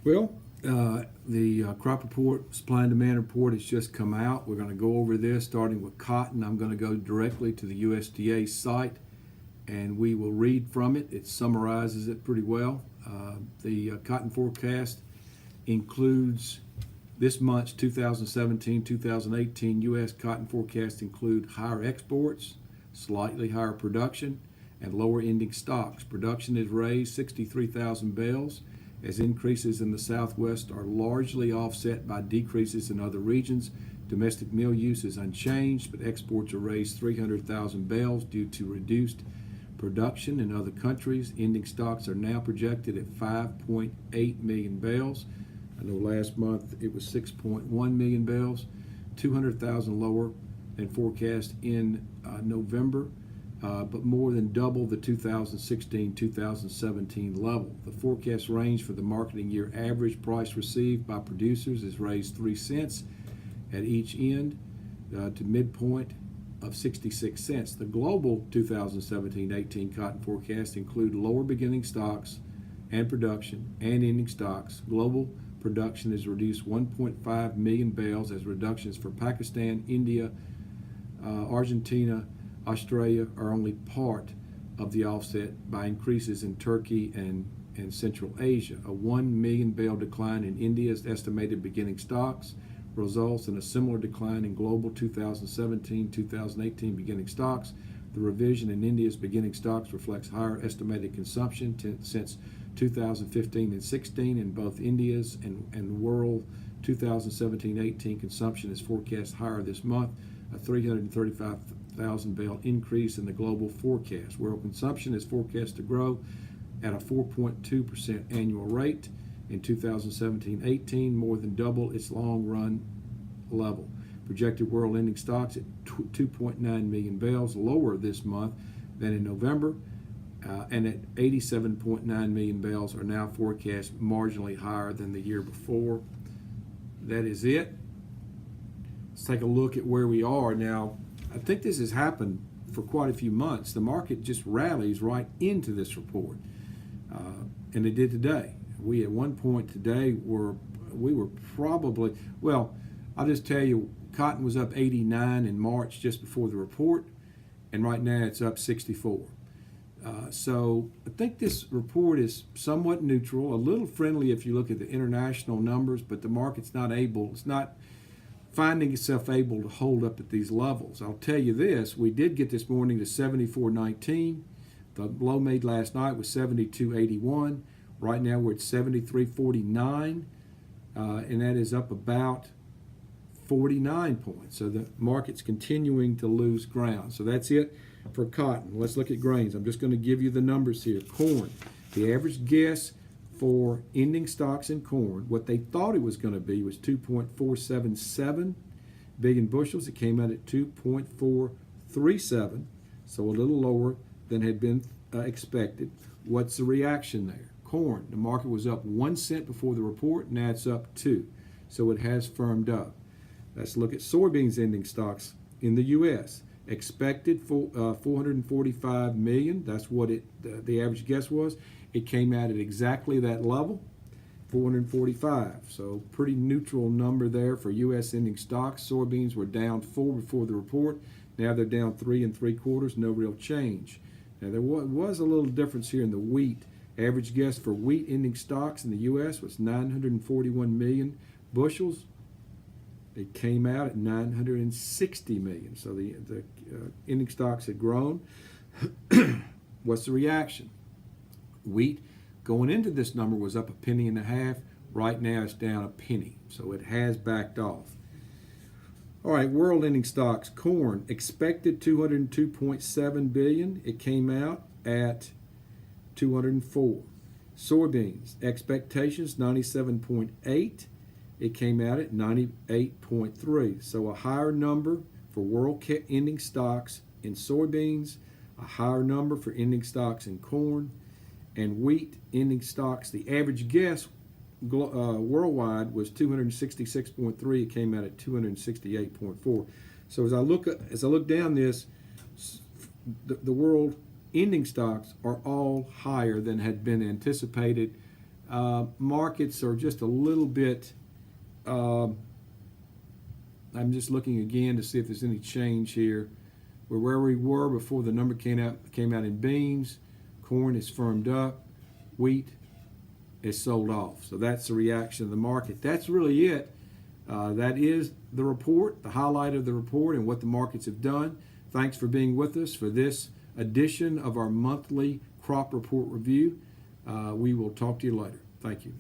Well, the crop report, supply and demand report has just come out. We're going to go over this starting with cotton. I'm going to go directly to the USDA site and we will read from it. It summarizes it pretty well. The cotton forecast includes this month's 2017-2018 U.S. cotton forecast include higher exports, slightly higher production, and lower ending stocks. Production is raised 63,000 bales, as increases in the Southwest are largely offset by decreases in other regions. Domestic meal use is unchanged, but exports are raised 300,000 bales due to reduced production in other countries. Ending stocks are now projected at 5.8 million bales. I know last month it was 6.1 million bales, 200,000 lower than forecast in November, but more than double the 2016-2017 level. The forecast range for the marketing year average price received by producers is raised 3 cents at each end to midpoint of 66 cents. The global 2017-18 cotton forecast include lower beginning stocks and production and ending stocks. Global production is reduced 1.5 million bales as reductions for Pakistan, India, Argentina, Australia are only part of the offset by increases in Turkey and Central Asia. A 1 million bale decline in India's estimated beginning stocks results in a similar decline in global 2017-2018 beginning stocks. The revision in India's beginning stocks reflects higher estimated consumption since 2015 and 16 in both India's and world 2017-18 consumption is forecast higher this month, a 335,000 bale increase in the global forecast. World consumption is forecast to grow at a 4.2% annual rate in 2017-18, more than double its long-run level. Projected world ending stocks at 2.9 million bales, lower this month than in November, and at 87.9 million bales are now forecast marginally higher than the year before. That is it. Let's take a look at where we are now. I think this has happened for quite a few months. The market just rallies right into this report, and it did today. We at one point today were probably, well, I'll just tell you, cotton was up 89 in March just before the report, and right now it's up 64. So I think this report is somewhat neutral, a little friendly if you look at the international numbers, but the market's not able, it's not finding itself able to hold up at these levels. I'll tell you this, we did get this morning to 74.19. The low made last night was 72.81. Right now we're at 73.49, and that is up about 49 points. So the market's continuing to lose ground. So that's it for cotton. Let's look at grains. I'm just going to give you the numbers here. Corn, the average guess for ending stocks in corn, what they thought it was going to be was 2.477 billion bushels. It came out at 2.437, so a little lower than had been expected. What's the reaction there? Corn, the market was up 1 cent before the report, now it's up 2, so it has firmed up. Let's look at soybeans ending stocks in the U.S. Expected for 445 million. That's what the average guess was. It came out at exactly that level, 445. So pretty neutral number there for U.S. ending stocks. Soybeans were down 4 before the report. Now they're down 3 3/4. No real change. Now there was a little difference here in the wheat. Average guess for wheat ending stocks in the U.S. was 941 million bushels. It came out at 960 million. So the ending stocks had grown. What's the reaction? Wheat going into this number was up 1.5 pennies. Right now it's down 1 penny. So it has backed off. All right, world ending stocks. Corn expected 202.7 billion. It came out at 204. Soybeans expectations 97.8. It came out at 98.3. So a higher number for world ending stocks in soybeans, a higher number for ending stocks in corn, and wheat ending stocks. The average guess worldwide was 266.3. It came out at 268.4. So as I look down this, the world ending stocks are all higher than had been anticipated Markets are just a little bit, I'm just looking again to see if there's any change here. We're where we were before the number came out in beans. Corn is firmed up. Wheat is sold off. So that's the reaction of the market. That's really it. That is the report, the highlight of the report and what the markets have done. Thanks for being with us for this edition of our monthly crop report review. We will talk to you later. Thank you.